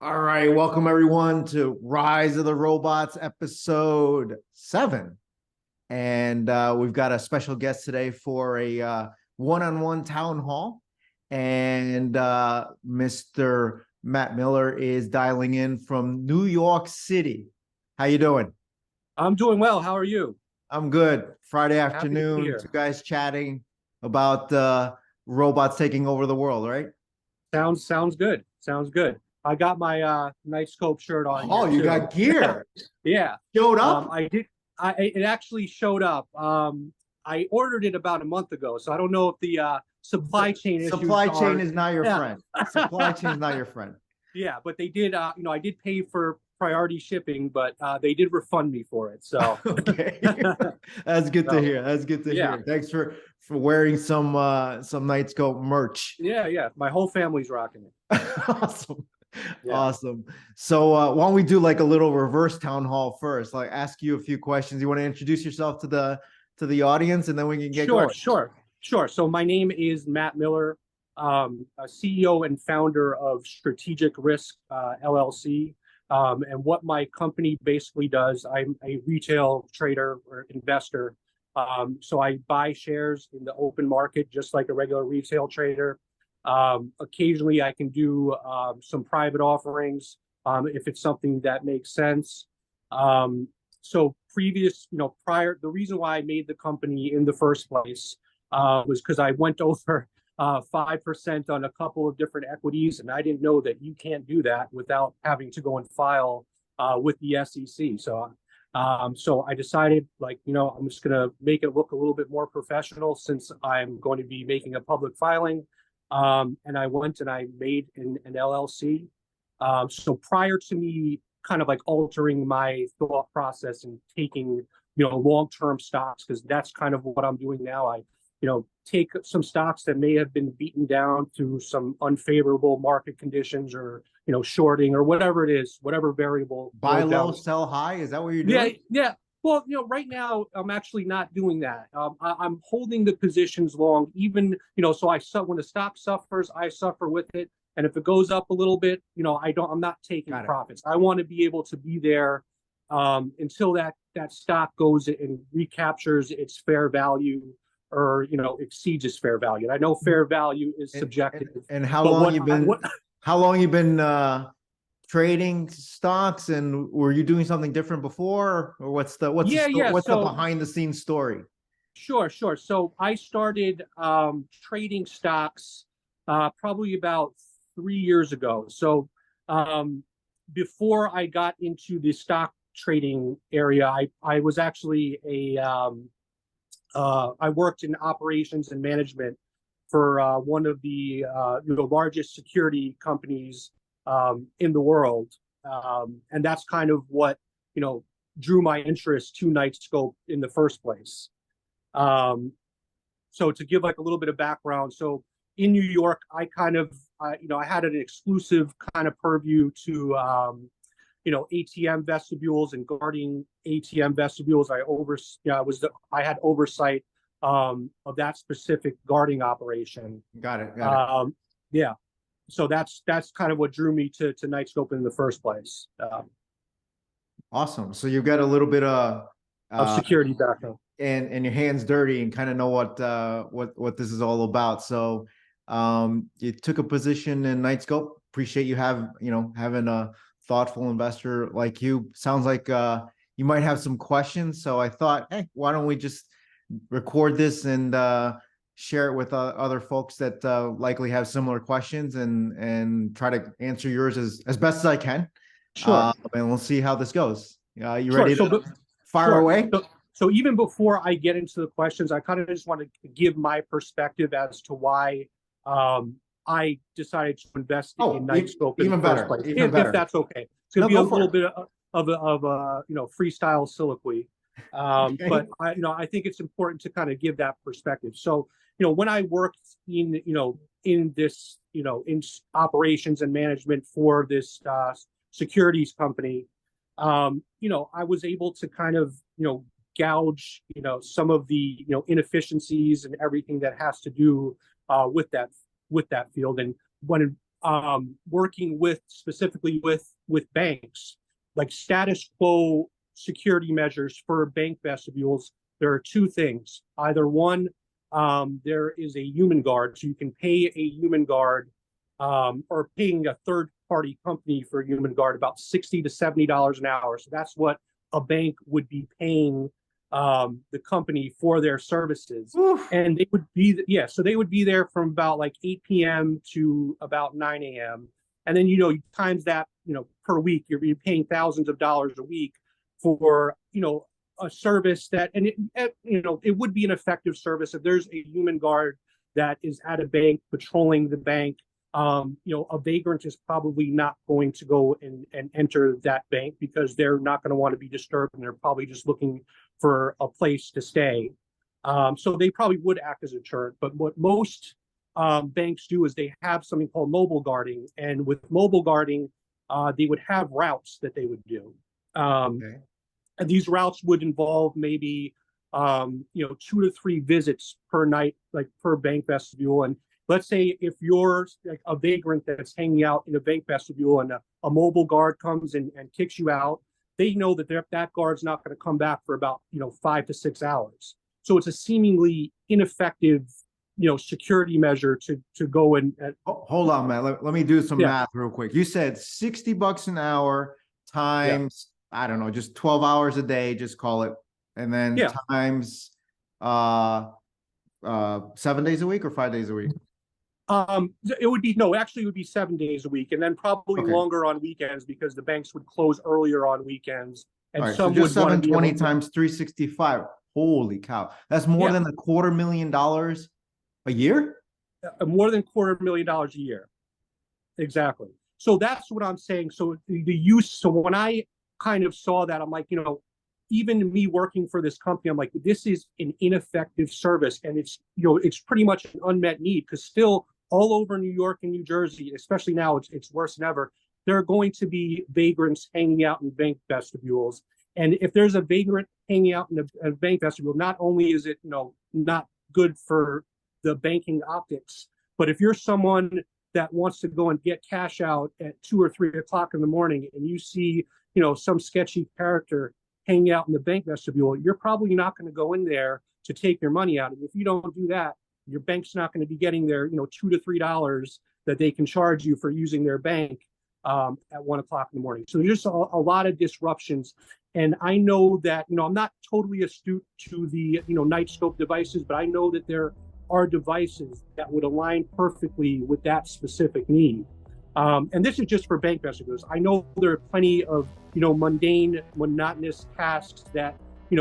All right, welcome everyone to Rise of the Robots episode 7. And we've got a special guest today for a one-on-one town hall. And Mr. Matt Miller is dialing in from New York City. How you doing? I'm doing well. How are you? I'm good. Friday Happy to be afternoon, two here. guys chatting about robots taking over the world, right? Sounds good. Sounds good. I got my Knightscope shirt on Oh, here you too. got gear. Yeah. Showed up? I did. It actually showed up. I ordered it about a month ago, so I don't know if the supply chain issues Supply chain are. is not your Yeah. friend. Supply chain is not your friend. Yeah, but they did. I did pay for priority shipping, but they did refund me for it. So, Okay. That's good to so hear. That's good to yeah, hear. Thanks for wearing some Knightscope merch. yeah. My whole family's rocking it. Awesome. Yeah. Awesome. So why don't we do like a little reverse town hall first? Like ask you a few questions. You want to introduce yourself to the audience and then we can get Sure, going. sure, sure. So my name is Matt Miller, a CEO and founder of Strategic Risk LLC. And what my company basically does, I'm a retail trader or investor. So I buy shares in the open market just like a regular retail trader. Occasionally, I can do some private offerings if it's something that makes sense. Um, prior, the reason why I made the company in the first place was because I went over 5% on a couple of different equities, and I didn't know that you can't do that without having to go and file with the SEC. So I decided, I'm just going to make it look a little bit more professional since I'm going to be making a public filing. And I went and I made an LLC. So prior to me kind of like altering my thought process and taking, long-term stocks, because that's kind of what I'm doing now. I, take some stocks that may have been beaten down through some unfavorable market conditions or, shorting or whatever it is, whatever variable Buy goes low, down. sell high. Is that what you're Yeah, doing? yeah. Well, right now I'm actually not doing that. I'm holding the positions long, even So when the stock suffers, I suffer with it, and if it goes up a little bit, I'm not taking Got it. profits. I want to be able to be there until that stock goes and recaptures its fair value or exceeds its fair value. And I know fair value is And, subjective, and how but long you been what how long you been trading stocks, and were you doing something different before, or yeah. what's the So behind the scenes story? Sure. So I started trading stocks probably about 3 years ago. So um, before I got into the stock trading area, I was actually I worked in operations and management for one of the largest security companies in the world, and that's kind of what drew my interest to Knightscope in the first place. Um, so to give like a little bit of background, so in New York, I kind of, I had an exclusive kind of purview to, ATM vestibules and guarding ATM vestibules. I had oversight of that specific guarding operation. Got it. Got it. Yeah. So that's kind of what drew me to Knightscope in the first place, Awesome. So you've got a little bit of uh security background. and your hands dirty and kind of know what this is all about. So you took a position in Knightscope. Appreciate you having a thoughtful investor like you. Sounds like you might have some questions. So I thought, hey, why don't we just record this and share it with other folks that likely have similar questions and try to answer yours as best as I can. Sure. And we'll see how this goes. You Sure. ready So, to fire sure. away? So even before I get into the questions, I kind of just want to give my perspective as to why I decided to invest in Knightscope in the even first better, place, even if better. that's okay. It's going to No, be a go for little it. bit of a freestyle soliloquy, Okay. but I think it's important to kind of give that perspective. So when I worked in this in operations and management for this securities company, I was able to kind of, gouge, some of the, inefficiencies and everything that has to do with that field. And when working with specifically with banks, like status quo security measures for bank vestibules. There are two things. Either one, there is a human guard, so you can pay a human guard, or paying a third party company for a human guard about $60 to $70 an hour. So that's what a bank would be paying the company for their services. Oof. And they would be, yeah, so they would be there from about like 8 p.m. to about 9 a.m. And then, times that, per week, you're paying thousands of dollars a week for, a service that, and it would be an effective service if there's a human guard that is at a bank patrolling the bank. A vagrant is probably not going to go and enter that bank because they're not going to want to be disturbed, and they're probably just looking for a place to stay. So they probably would act as a deterrent. But what most banks do is they have something called mobile guarding, and with mobile guarding, they would have routes that they would do. Okay. And these routes would involve maybe 2 to 3 visits per night, like per bank vestibule. And let's say if you're like a vagrant that's hanging out in a bank vestibule and a mobile guard comes and kicks you out, they know that that guard's not going to come back for about 5 to 6 hours. So it's a seemingly ineffective security measure to go and hold on, man. Let me do some math real quick. You said $60 an hour times, I don't know, just 12 hours a day, just call it, and then times 7 days a week or 5 days a week? It would be, no, actually it would be 7 days a week, and then probably longer on weekends because the banks would close earlier on weekends. And all right, some so just would want to 720 be times 365. Holy cow. That's more than $250,000 a year? More than $250,000 a year. Exactly. So that's what I'm saying. So the use, so when I kind of saw that, I'm like, even me working for this company, I'm like, this is an ineffective service. And it's, it's pretty much an unmet need, because still all over New York and New Jersey, especially now, it's worse than ever. There are going to be vagrants hanging out in bank vestibules. And if there's a vagrant hanging out in a bank vestibule, not only is it, not good for the banking optics, but if you're someone that wants to go and get cash out at 2 or 3 o'clock in the morning and you see, some sketchy character hanging out in the bank vestibule, you're probably not going to go in there to take your money out. And if you don't do that, your bank's not going to be getting their, $2 to $3 that they can charge you for using their bank at 1 o'clock in the morning. So there's just a lot of disruptions. And I know that, I'm not totally astute to the, Knightscope devices, but I know that there are devices that would align perfectly with that specific need. And this is just for bank vestibules. I know there are plenty of, mundane, monotonous tasks that,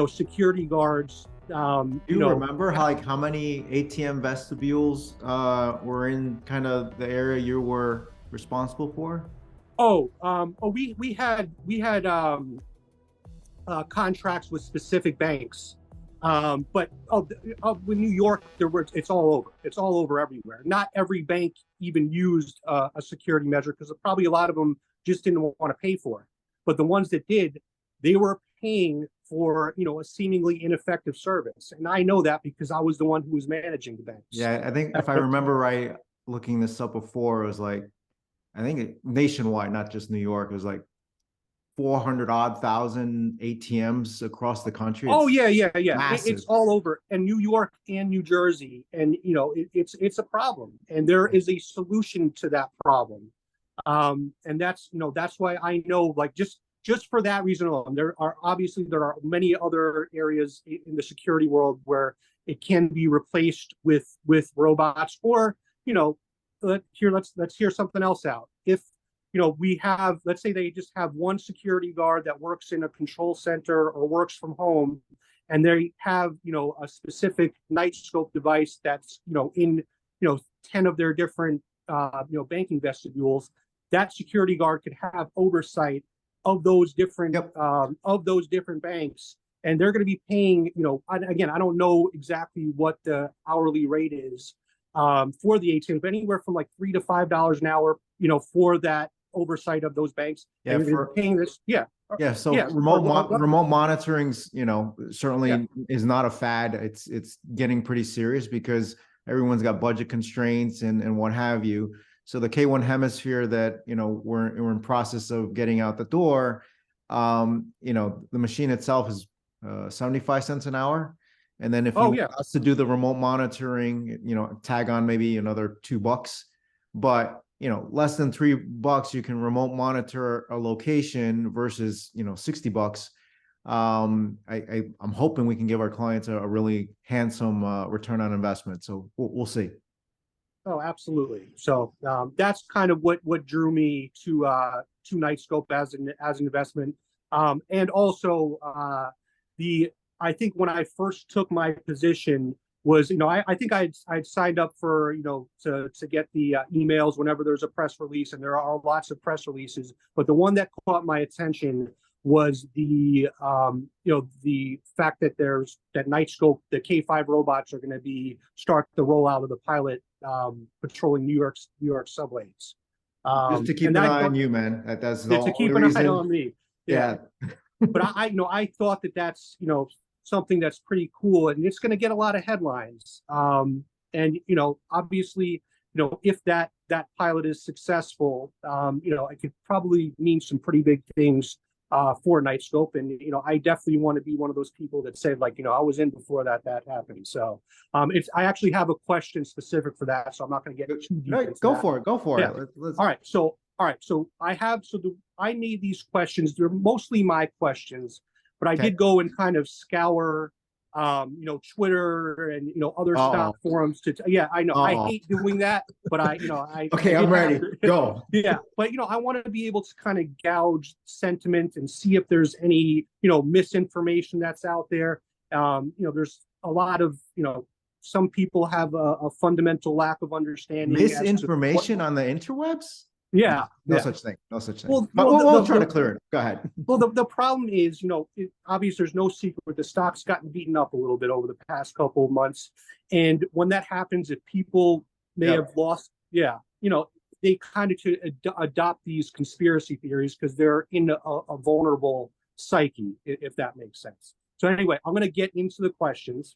security guards. Do you remember how many ATM vestibules were in kind of the area you were responsible for? We had contracts with specific banks. But with New York, it's all over everywhere. Not every bank even used a security measure, because probably a lot of them just didn't want to pay for it. But the ones that did, they were paying for, a seemingly ineffective service. And I know that because I was the one who was managing the banks. Yeah, I think if I remember right, looking this up before, it was like, I think nationwide, not just New York, it was like 400,000 ATMs across the country. It's all over, and New York and New Jersey, and it's a problem, and there is a solution to that problem. And that's why I know, like, just for that reason alone, there are many other areas in the security world where it can be replaced with robots, or let's hear something else out. If we have, let's say they just have one security guard that works in a control center or works from home, and they have, a specific Knightscope device that's, in, 10 of their different, banking vestibules. That security guard could have oversight of those different, banks, and they're going to be paying, again, I don't know exactly what the hourly rate is for the ATM, but anywhere from like $3 to $5 an hour, for that oversight of those banks. Yeah, for paying this. Remote monitoring, certainly is not a fad. It's getting pretty serious because everyone's got budget constraints and what have you. So the K1 hemisphere that, we're in process of getting out the door, the machine itself is 75 cents an hour. And then if you Oh want yeah. us to do the remote monitoring, tag on maybe another $2. But, less than $3, you can remote monitor a location versus, $60. I'm hoping we can give our clients a really handsome return on investment. So we'll see. Oh, absolutely. So that's kind of what drew me to Knightscope as an investment. And also the I think when I first took my position was, I think I'd signed up for, to get the emails whenever there's a press release, and there are lots of press releases, but the one that caught my attention was the the fact that that Knightscope, the K5 robots are going to start the rollout of the pilot patrolling New York subways. Just to keep an eye on you, man. That's the To only keep an eye reason. on me. Yeah. But I thought that's something that's pretty cool, and it's going to get a lot of headlines. And obviously, if that pilot is successful, it could probably mean some pretty big things for Knightscope. And I definitely want to be one of those people that say, like, I was in before that happened. So I actually have a question specific for that, so I'm not going to get too deep into Go that. for it. Go for Yeah. it. All right. So I need these questions. They're mostly my questions, but I did go and kind of scour, Twitter and other stock forums yeah, I know. I hate doing that, but Okay, I'm ready. Go. Yeah, but I want to be able to kind of gauge sentiment and see if there's any misinformation that's out there. There's a lot of some people have a fundamental lack of understanding. Misinformation on the interwebs? Yeah, no such thing. No such thing. Well, but we'll try to clear it. Go ahead. Well, the problem is, obviously there's no secret. The stock's gotten beaten up a little bit over the past couple of months. And when that happens, if people may have lost, they kind of adopt these conspiracy theories because they're in a vulnerable psyche, if that makes sense. So anyway, I'm going to get into the questions.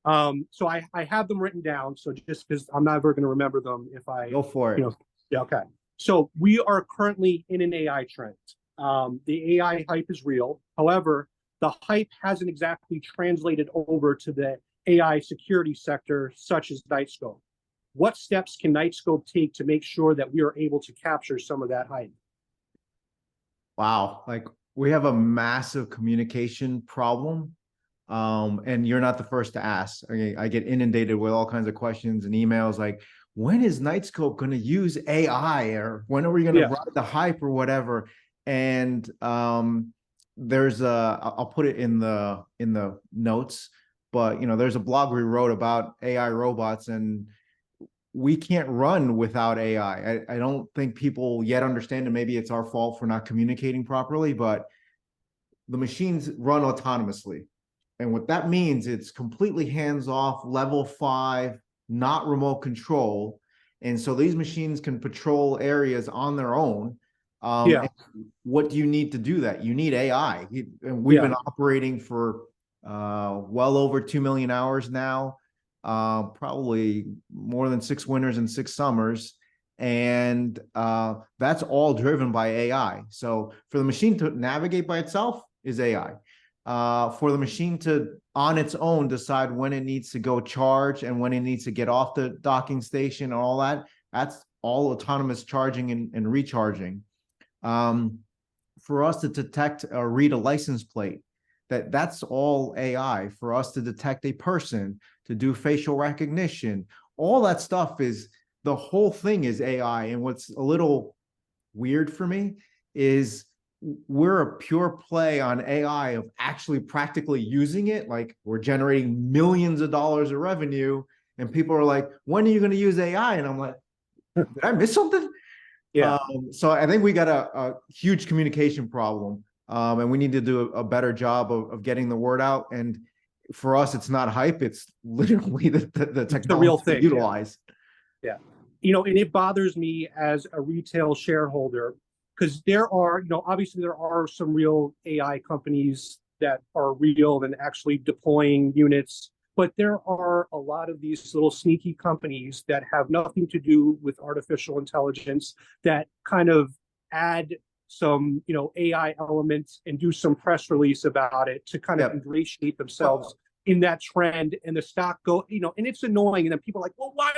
So I have them written down. So just because I'm never going to remember them if I go for it. Yeah, okay. So we are currently in an AI trend. The AI hype is real. However, the hype hasn't exactly translated over to the AI security sector, such as Knightscope. What steps can Knightscope take to make sure that we are able to capture some of that hype? Wow. Like, we have a massive communication problem. And you're not the first to ask. I get inundated with all kinds of questions and emails like, when is Knightscope going to use AI, or when are we going to ride the hype or whatever? And there's I'll put it in the notes, but there's a blog we wrote about AI robots, and we can't run without AI. I don't think people yet understand, and maybe it's our fault for not communicating properly, but the machines run autonomously. And what that means, it's completely hands-off, level 5, not remote control. And so these machines can patrol areas on their own. What do you need to do that? You need AI. And we've been operating for well over 2 million hours now, probably more than 6 winters and 6 summers. And that's all driven by AI. So for the machine to navigate by itself is AI. For the machine to, on its own, decide when it needs to go charge and when it needs to get off the docking station and all that, that's all autonomous charging and recharging. For us to detect or read a license plate, that's all AI. For us to detect a person, to do facial recognition, all that stuff is, the whole thing is AI. And what's a little weird for me is we're a pure play on AI of actually practically using it. Like, we're generating millions of dollars of revenue, and people are like, when are you going to use AI? And I'm like, did I miss something? So I think we got a huge communication problem, and we need to do a better job of getting the word out. And for us, it's not hype. It's literally the technology, the real thing, utilize. And it bothers me as a retail shareholder, because there are, obviously there are some real AI companies that are real and actually deploying units But there are a lot of these little sneaky companies that have nothing to do with artificial intelligence that kind of add some, AI elements and do some press release about it to kind of Yep. ingratiate themselves in that trend, and the stock and it's annoying. And then people are like, well, why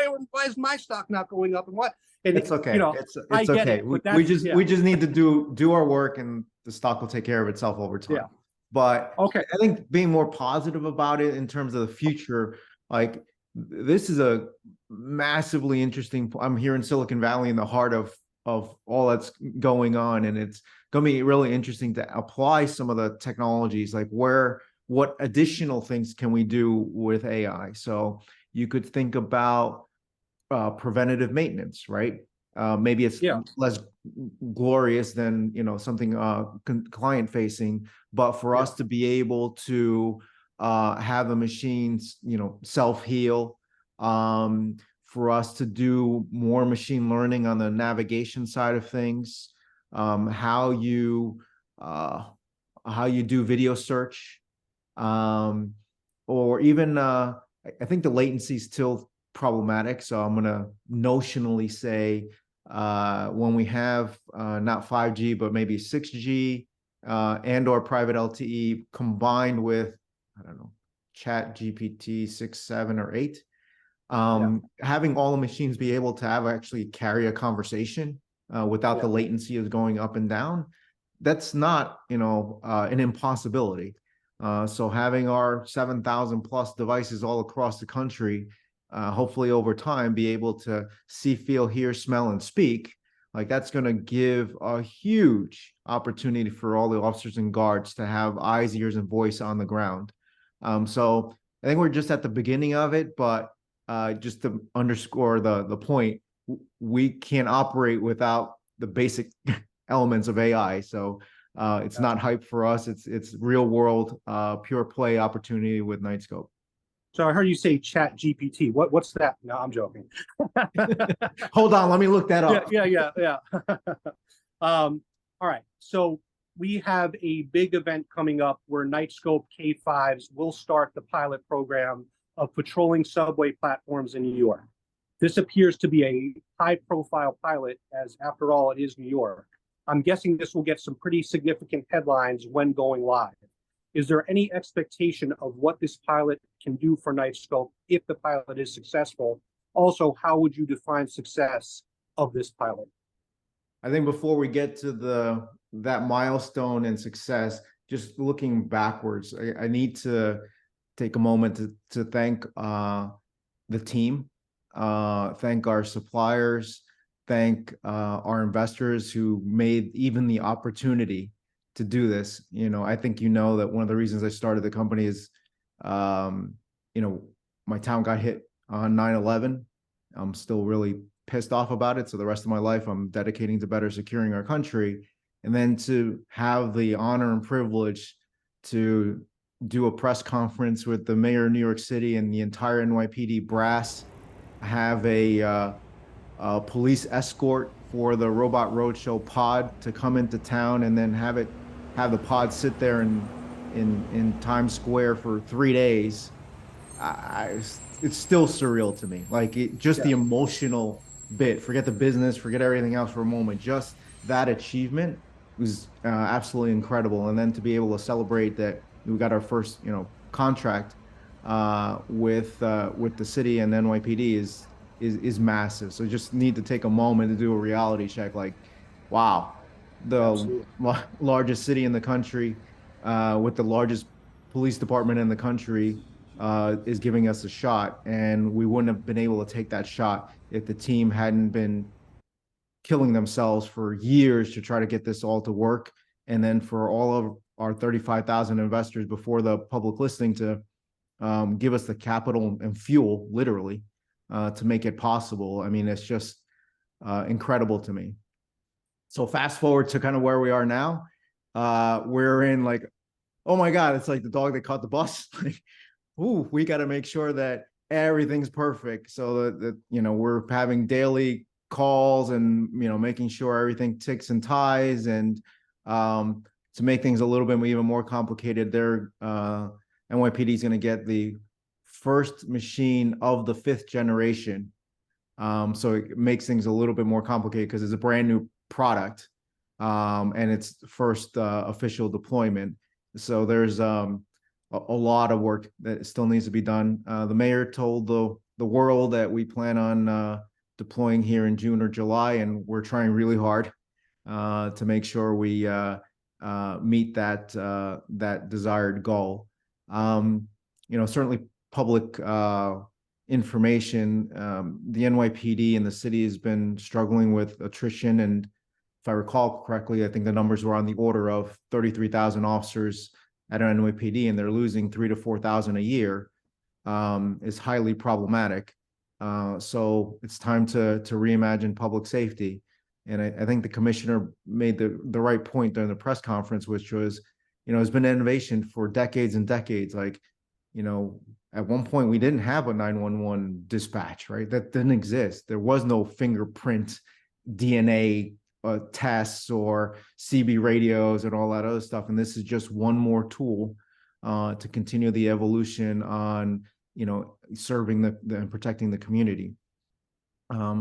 is my stock not going up? And what? And It's okay. I It's get okay. it, but We just need to do our work, and the stock will take care of itself over time. yeah. But Okay. I think being more positive about it in terms of the future, like this is a massively interesting. I'm here in Silicon Valley in the heart of all that's going on, and it's going to be really interesting to apply some of the technologies, like what additional things can we do with AI? So you could think about preventative maintenance, right? Maybe it's Yeah. less glorious than something client facing, but for us to be able to have the machines self heal, for us to do more machine learning on the navigation side of things, how you do video search, or even I think the latency is still problematic. So I'm going to notionally say when we have not 5G, but maybe 6G and or private LTE combined with, I don't know, Chat GPT 6, 7, or 8, having all the machines be able to actually carry a conversation without the latency of going up and down, that's not, an impossibility. So having our 7,000 plus devices all across the country, hopefully over time, be able to see, feel, hear, smell, and speak, like that's going to give a huge opportunity for all the officers and guards to have eyes, ears, and voice on the ground. So I think we're just at the beginning of it, but just to underscore the point, we can't operate without the basic elements of AI. So it's not hype for us. It's real world, pure play opportunity with Knightscope. So I heard you say Chat GPT. What's that? No, I'm joking. Hold on, let me look that up. Yeah. All right. So we have a big event coming up where Knightscope K5s will start the pilot program of patrolling subway platforms in New York. This appears to be a high-profile pilot, as after all, it is New York. I'm guessing this will get some pretty significant headlines when going live. Is there any expectation of what this pilot can do for Knightscope if the pilot is successful? Also, how would you define success of this pilot? I think before we get to that milestone and success, just looking backwards, I need to take a moment to thank the team, thank our suppliers, thank our investors who made even the opportunity to do this. I think that one of the reasons I started the company is, my town got hit on 9/11. I'm still really pissed off about it. So the rest of my life, I'm dedicating to better securing our country. And then to have the honor and privilege to do a press conference with the mayor of New York City and the entire NYPD brass, have a police escort for the Robot Roadshow pod to come into town, and then have the pod sit there in Times Square for 3 days. It's still surreal to me. Like the emotional bit. Forget the business, forget everything else for a moment. Just that achievement was absolutely incredible. And then to be able to celebrate that we got our first, contract with the city and NYPD is massive. So just need to take a moment to do a reality check. Like, wow, the largest city in the country with the largest police department in the country is giving us a shot, and we wouldn't have been able to take that shot if the team hadn't been killing themselves for years to try to get this all to work, and then for all of our 35,000 investors before the public listing to give us the capital and fuel, literally, to make it possible. I mean, it's just incredible to me. So fast forward to kind of where we are now. We're in like, oh my God, it's like the dog that caught the bus. Ooh, we got to make sure that everything's perfect, so that we're having daily calls and making sure everything ticks and ties. And to make things a little bit even more complicated, NYPD is going to get the first machine of the 5th generation. So it makes things a little bit more complicated because it's a brand new product, and it's first official deployment. So there's a lot of work that still needs to be done. The mayor told the world that we plan on deploying here in June or July, and we're trying really hard to make sure we meet that desired goal. Certainly public information. The NYPD and the city has been struggling with attrition, and if I recall correctly, I think the numbers were on the order of 33,000 officers at NYPD, and they're losing 3,000 to 4,000 a year. Is highly problematic. So it's time to reimagine public safety. And I think the commissioner made the right point during the press conference, which was, there's been innovation for decades and decades. Like, at one point we didn't have a 911 dispatch, right? That didn't exist. There was no fingerprint DNA tests or CB radios and all that other stuff. And this is just one more tool to continue the evolution on, serving and protecting the community.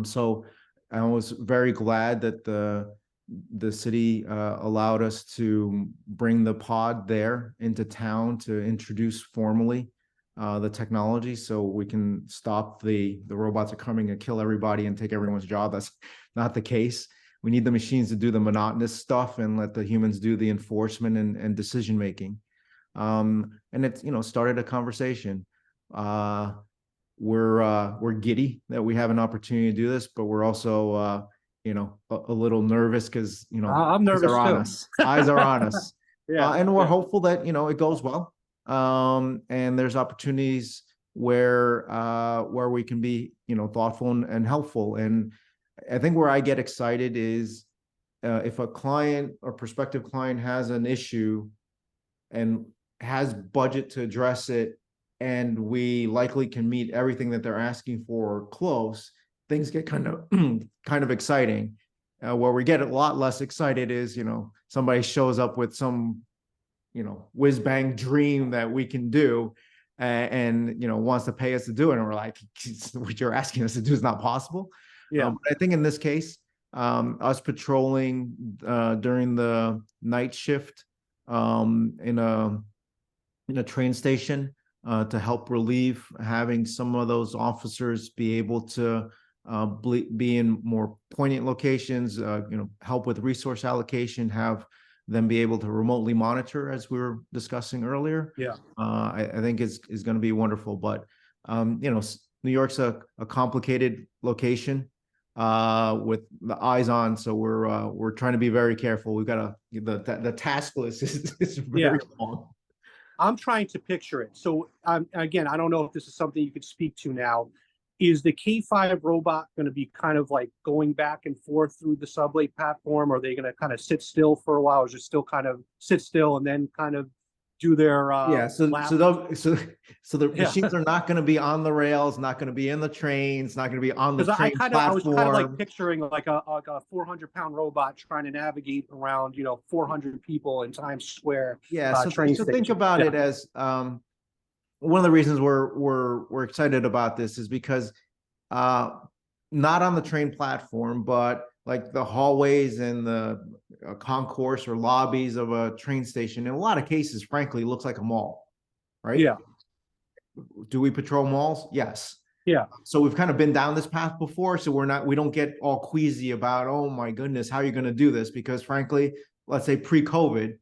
So I was very glad that the city allowed us to bring the pod there into town to introduce formally the technology, so we can stop the robots are coming and kill everybody and take everyone's job. That's not the case. We need the machines to do the monotonous stuff and let the humans do the enforcement and decision making. And it's started a conversation. We're giddy that we have an opportunity to do this, but we're also a little nervous because I'm nervous eyes are on too. us. Eyes are on us. Yeah, And we're hopeful that it goes well. And there's opportunities where we can be thoughtful and helpful. And I think where I get excited is if a client or prospective client has an issue and has budget to address it, and we likely can meet everything that they're asking for close, things get kind of exciting. Where we get a lot less excited is, somebody shows up with some, whiz bang dream that we can do, and wants to pay us to do it. And we're like, what you're asking us to do is not possible. yeah. But I think in this case, us patrolling during the night shift in a train station to help relieve, having some of those officers be able to be in more poignant locations, help with resource allocation, have them be able to remotely monitor, as we were discussing earlier. Yeah. I think is going to be wonderful. But New York's a complicated location with the eyes on, so we're trying to be very careful. We've got the task list is very long. I'm trying to picture it. So again, I don't know if this is something you could speak to now. Is the K5 robot going to be kind of like going back and forth through the subway platform? Or are they going to kind of sit still for a while, or just still kind of sit still and then kind of do their so the Yeah. machines are not going to be on the rails, not going to be in the trains, not going to be on the train I was kind of like platform. picturing like a 400-pound robot trying to navigate around 400 people in Times Square. So train think station. about it as one of the reasons we're excited about this is because not on the train platform, but like the hallways and the concourse or lobbies of a train station, in a lot of cases, frankly, looks like a mall, right? Yeah. Do we patrol malls? Yes. Yeah. So we've kind of been down this path before, so we don't get all queasy about, oh my goodness, how are you going to do this? Because frankly, let's say pre-COVID,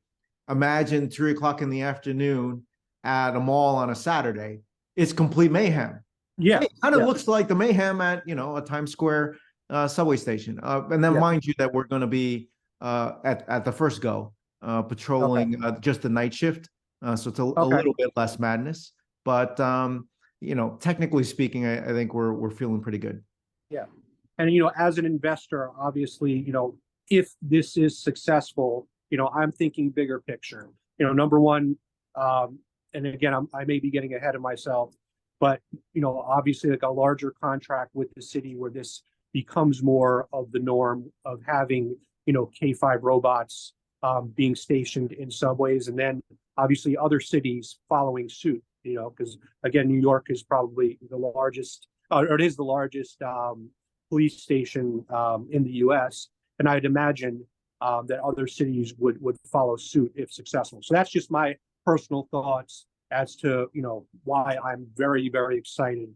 imagine 3 o'clock in the afternoon at a mall on a Saturday. It's complete mayhem. Yeah. It kind of looks like the mayhem at a Times Square subway station. And then mind you that we're going to be at the first go patrolling just the night shift. So it's a little bit less madness. But technically speaking, I think we're feeling pretty good. Yeah. And as an investor, obviously, if this is successful, I'm thinking bigger picture. Number one, and again, I may be getting ahead of myself, but obviously like a larger contract with the city where this becomes more of the norm of having K5 robots being stationed in subways, and then obviously other cities following suit. because again, New York is probably the largest, or it is the largest police station in the U.S. And I'd imagine that other cities would follow suit if successful. So that's just my personal thoughts as to why I'm very, very excited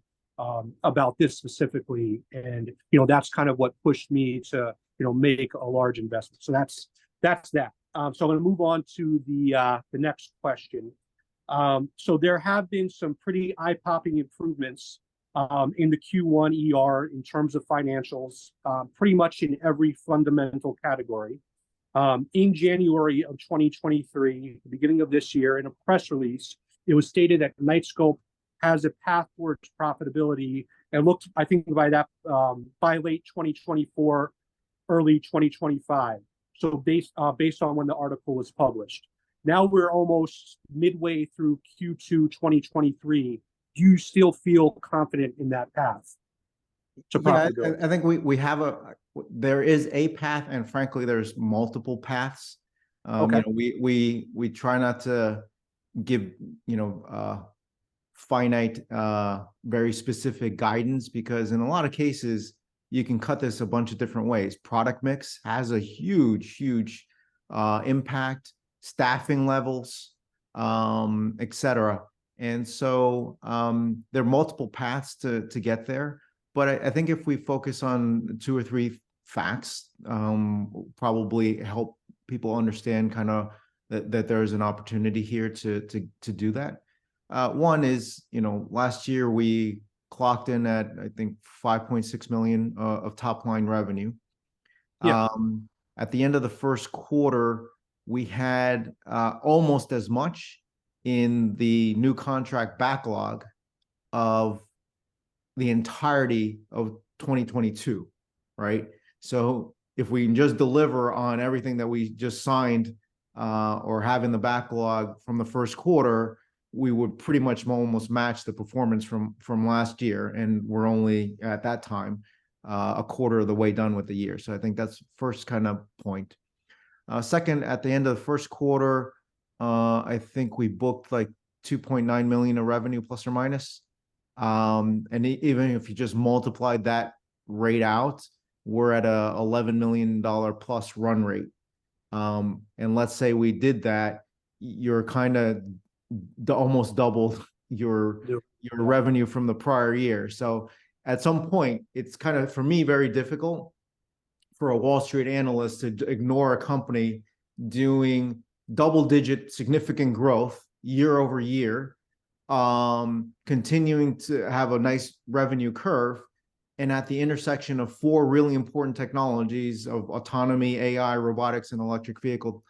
about this specifically, and that's kind of what pushed me to make a large investment. So that's that. So I'm going to move on to the next question. So there have been some pretty eye-popping improvements in the Q1 ER in terms of financials, pretty much in every fundamental category. In January of 2023, the beginning of this year, in a press release, it was stated that Knightscope has a path towards profitability, and looked, I think, by late 2024, early 2025. So based on when the article was published. Now we're almost midway through Q2 2023. Do you still feel confident in that path to profitability? I think we have there is a path, and frankly, there's multiple paths. Okay. We try not to give finite, very specific guidance, because in a lot of cases you can cut this a bunch of different ways. Product mix has a huge impact, staffing levels, etc. And so there are multiple paths to get there. But I think if we focus on 2 or 3 facts, probably help people understand kind of that there's an opportunity here to do that. One is, last year we clocked in at, I think, 5.6 million of top line revenue. Yeah. At the end of the first quarter, we had almost as much in the new contract backlog of the entirety of 2022, right? So if we can just deliver on everything that we just signed or have in the backlog from the first quarter, we would pretty much almost match the performance from last year, and we're only at that time a quarter of the way done with the year. So I think that's first kind of point. Second, at the end of the first quarter, I think we booked like 2.9 million of revenue plus or minus. And even if you just multiplied that rate out, we're at a $11 million plus run rate. And let's say we did that, you're kind of almost doubled your revenue from the prior year. So at some point, it's kind of, for me, very difficult for a Wall Street analyst to ignore a company doing double-digit significant growth year over year, continuing to have a nice revenue curve, and at the intersection of 4 really important technologies of autonomy, AI, robotics, and electric vehicle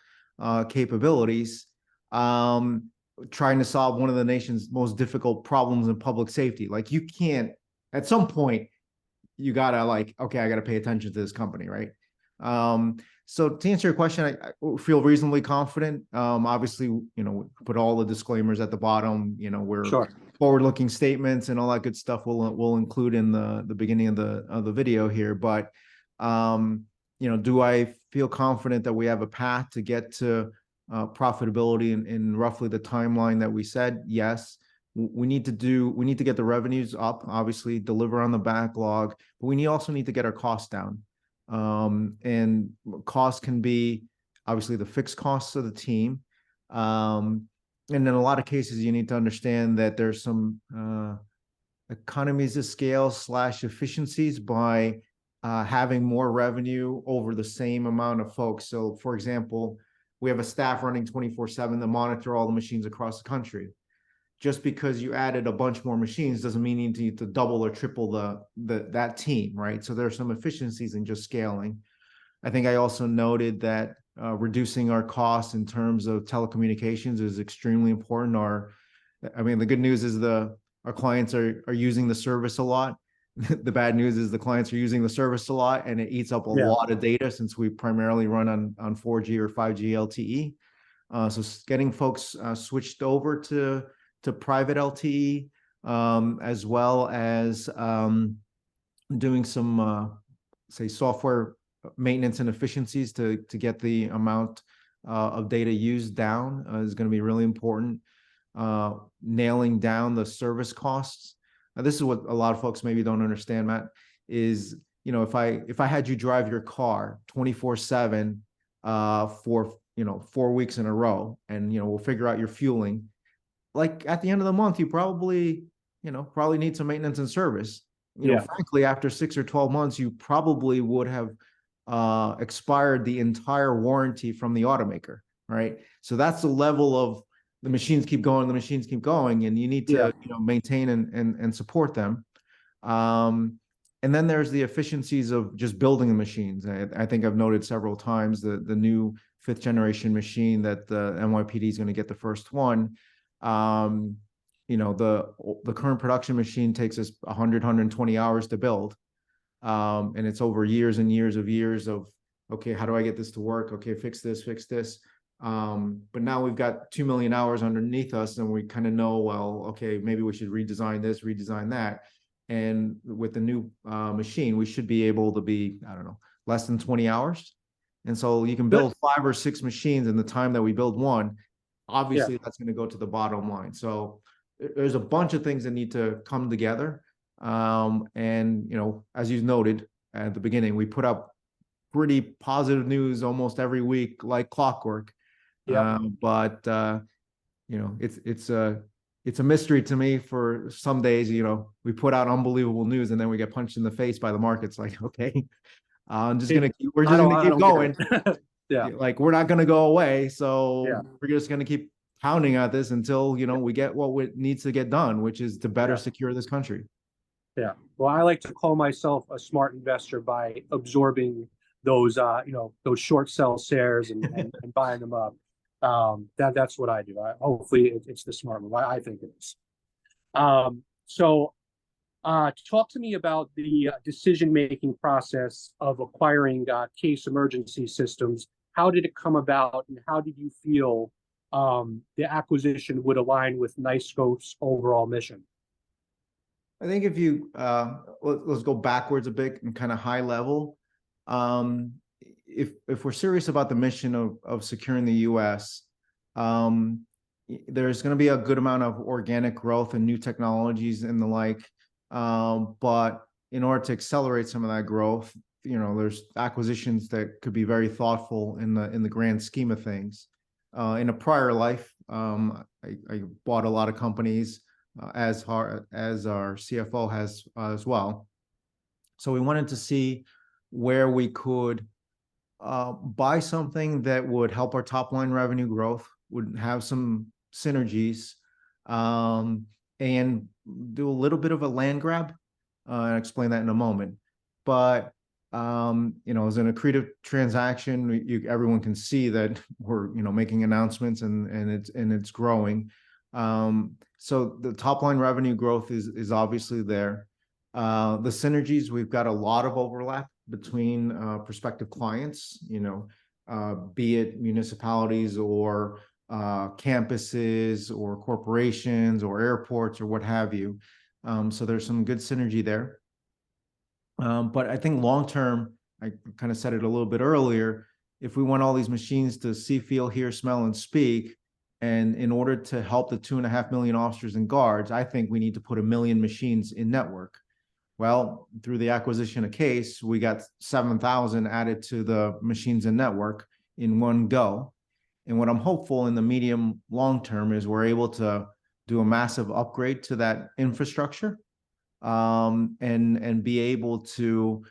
capabilities, trying to solve one of the nation's most difficult problems in public safety. Like, you can't, at some point, you gotta okay, I gotta pay attention to this company, right? So to answer your question, I feel reasonably confident. Obviously, put all the disclaimers at the bottom. We're Sure. Forward-looking statements and all that good stuff we'll include in the beginning of the video here. But do I feel confident that we have a path to get to profitability in roughly the timeline that we said? Yes. We need to get the revenues up, obviously deliver on the backlog, but we also need to get our costs down. And costs can be obviously the fixed costs of the team. And in a lot of cases, you need to understand that there's some economies of scale / efficiencies by having more revenue over the same amount of folks. So for example, we have a staff running 24/7 to monitor all the machines across the country. Just because you added a bunch more machines doesn't mean you need to double or triple that team, right? So there are some efficiencies in just scaling. I think I also noted that reducing our costs in terms of telecommunications is extremely important. The good news is our clients are using the service a lot. The bad news is the clients are using the service a lot, and it eats up a lot of data, since we primarily run on 4G or 5G LTE. So getting folks switched over to private LTE, as well as doing some say software maintenance and efficiencies to get the amount of data used down is going to be really important. nailing down the service costs. Now, this is what a lot of folks maybe don't understand, Matt, is, if I had you drive your car 24/7 for 4 weeks in a row, and we'll figure out your fueling, like at the end of the month, you probably need some maintenance and service. Yeah. Frankly, after 6 or 12 months, you probably would have expired the entire warranty from the automaker, right? So that's the level of the machines keep going, and you need Yeah. to maintain and support them. And then there's the efficiencies of just building the machines. I think I've noted several times the new 5th generation machine that the NYPD is going to get the first one. The current production machine takes us 120 hours to build. And it's over years and years of, okay, how do I get this to work? Okay, fix this. But now we've got 2 million hours underneath us, and we kind of know, well, okay, maybe we should redesign this, redesign that. And with the new machine, we should be able to be, I don't know, less than 20 hours. And so you can build 5 or 6 machines in the time that we build one. Obviously, that's going to go to the bottom line. So there's a bunch of things that need to come together. And as you noted at the beginning, we put up pretty positive news almost every week, like clockwork. Yeah. But it's a mystery to me. For some days, we put out unbelievable news, and then we get punched in the face by the markets. Like, okay, we're just gonna keep going. Yeah. Like, we're not gonna go away. So Yeah. we're just gonna keep pounding at this until we get what needs to get done, which is to better secure this country. Yeah. Well, I like to call myself a smart investor by absorbing those those short sell shares and buying them up. That's what I do. Hopefully it's the smart move. I think it is. So talk to me about the decision-making process of acquiring case emergency systems. How did it come about, and how did you feel the acquisition would align with Knightscope's overall mission? I think if you let's go backwards a bit and kind of high level. If we're serious about the mission of securing the U.S., there's going to be a good amount of organic growth and new technologies and the like. But in order to accelerate some of that growth, there's acquisitions that could be very thoughtful in the grand scheme of things. In a prior life, I bought a lot of companies, as our CFO has as well. So we wanted to see where we could buy something that would help our top line revenue growth, would have some synergies, and do a little bit of a land grab. I'll explain that in a moment. But as an accretive transaction, everyone can see that we're making announcements, and it's growing. So the top line revenue growth is obviously there. The synergies, we've got a lot of overlap between prospective clients, be it municipalities or campuses or corporations or airports or what have you. So there's some good synergy there. But I think long term, I kind of said it a little bit earlier, if we want all these machines to see, feel, hear, smell, and speak, and in order to help the 2.5 million officers and guards, I think we need to put 1 million machines in network. Well, through the acquisition of Case, we got 7,000 added to the machines in network in one go. And what I'm hopeful in the medium long term is we're able to do a massive upgrade to that infrastructure, and be able to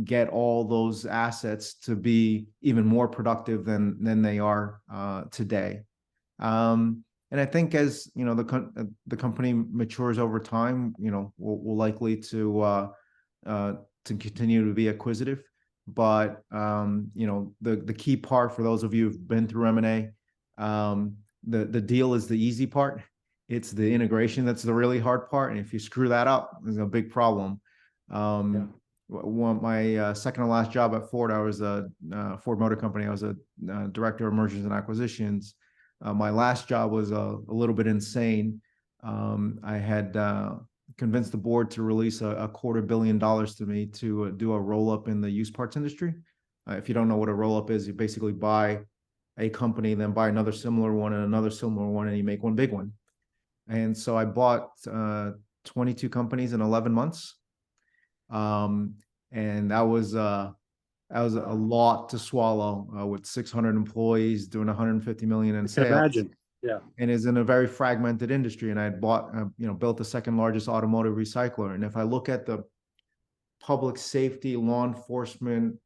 get all those assets to be even more productive than they are today. And I think as the company matures over time, we'll likely to continue to be acquisitive. But the key part for those of you who've been through M&A, the deal is the easy part. It's the integration that's the really hard part. And if you screw that up, there's a big problem. My second to last job at Ford, I was a Ford Motor Company. I was a director of mergers and acquisitions. My last job was a little bit insane. I had convinced the board to release a $250 million to me to do a roll-up in the used parts industry. If you don't know what a roll-up is, you basically buy a company, then buy another similar one and another similar one, and you make one big one. And so I bought 22 companies in 11 months. And that was a lot to swallow with 600 employees doing 150 million in I can sales, imagine. Yeah. and is in a very fragmented industry. And I had bought, built the second largest automotive recycler. And if I look at the public safety, law enforcement,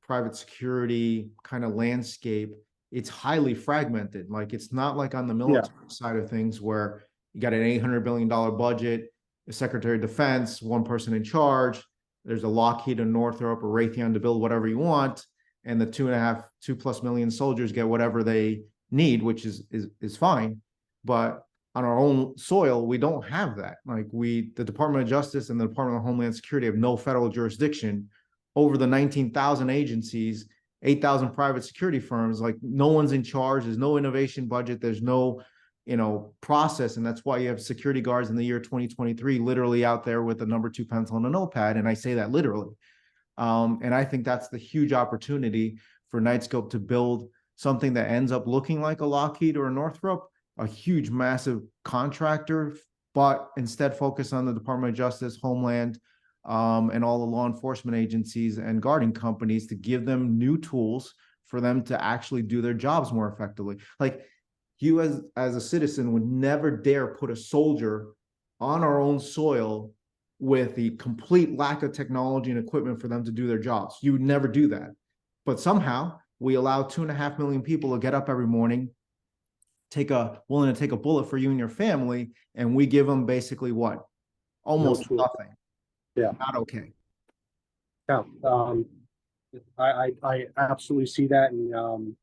private security kind of landscape, it's highly fragmented. Like, it's not like on the military side of things where you got an $800 billion budget, the Secretary of Defense, one person in charge. There's a Lockheed and Northrop or Raytheon to build whatever you want, and the 2+ million soldiers get whatever they need, which is fine. But on our own soil, we don't have that. Like, the Department of Justice and the Department of Homeland Security have no federal jurisdiction over the 19,000 agencies, 8,000 private security firms. Like, no one's in charge. There's no innovation budget. There's no, process. And that's why you have security guards in the year 2023, literally out there with a number 2 pencil and a notepad. And I say that literally. And I think that's the huge opportunity for Knightscope to build something that ends up looking like a Lockheed or a Northrop, a huge, massive contractor, but instead focus on the Department of Justice, Homeland, and all the law enforcement agencies and guarding companies to give them new tools for them to actually do their jobs more effectively. Like, you as a citizen would never dare put a soldier on our own soil with the complete lack of technology and equipment for them to do their jobs. You would never do that. But somehow we allow 2.5 million people to get up every morning, willing to take a bullet for you and your family, and we give them basically what? Almost nothing. Yeah. Not okay. Yeah. I absolutely see that. And,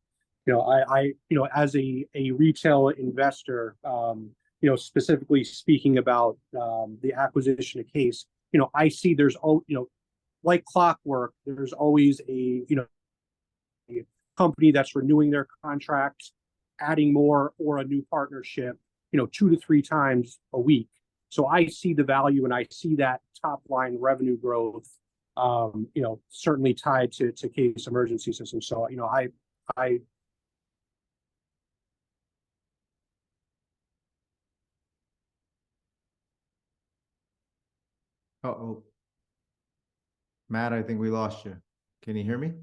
as a retail investor, specifically speaking about the acquisition of Case, I see there's like clockwork, there's always a company that's renewing their contracts, adding more, or a new partnership, 2 to 3 times a week. So I see the value, and I see that top line revenue growth, certainly tied to Case Emergency System. So, I Uh-oh. Matt, I think we lost you. Can you hear me?